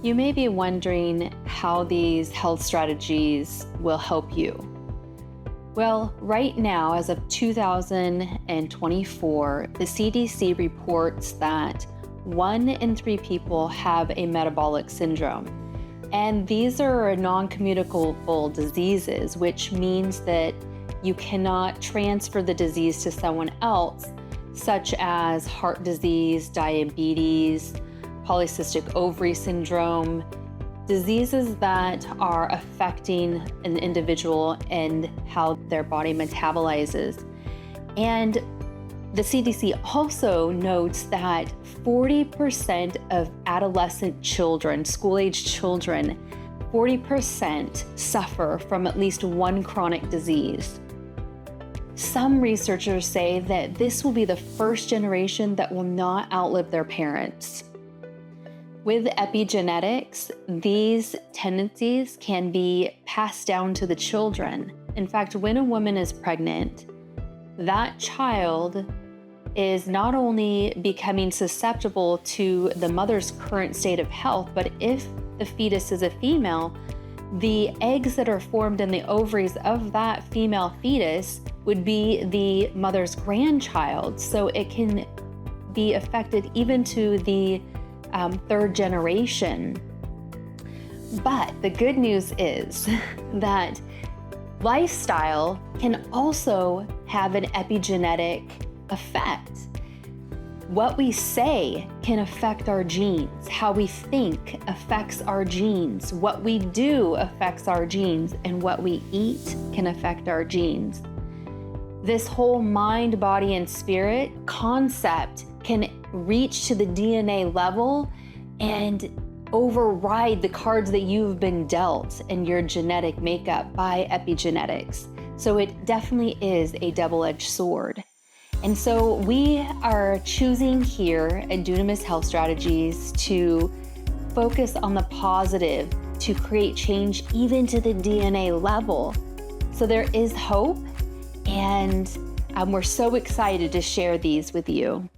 You may be wondering how these health strategies will help you. Well, right now, as of 2024, the CDC reports that 1 in 3 people have a metabolic syndrome. And these are non-communicable diseases, which means that you cannot transfer the disease to someone else, such as heart disease, diabetes, polycystic ovary syndrome, diseases that are affecting an individual and how their body metabolizes. And the CDC also notes that 40% of adolescent children, school-age children, 40% suffer from at least one chronic disease. Some researchers say that this will be the first generation that will not outlive their parents. With epigenetics, these tendencies can be passed down to the children. In fact, when a woman is pregnant, that child is not only becoming susceptible to the mother's current state of health, but if the fetus is a female, the eggs that are formed in the ovaries of that female fetus would be the mother's grandchild. So it can be affected even to the third generation. But the good news is that lifestyle can also have an epigenetic effect. What we say can affect our genes. How we think affects our genes. What we do affects our genes, and what we eat can affect our genes. This whole mind, body, and spirit concept can reach to the DNA level and override the cards that you've been dealt in your genetic makeup by epigenetics. So it definitely is a double-edged sword. And so we are choosing here at Dunamis Health Strategies to focus on the positive, to create change even to the DNA level. So there is hope, and we're so excited to share these with you.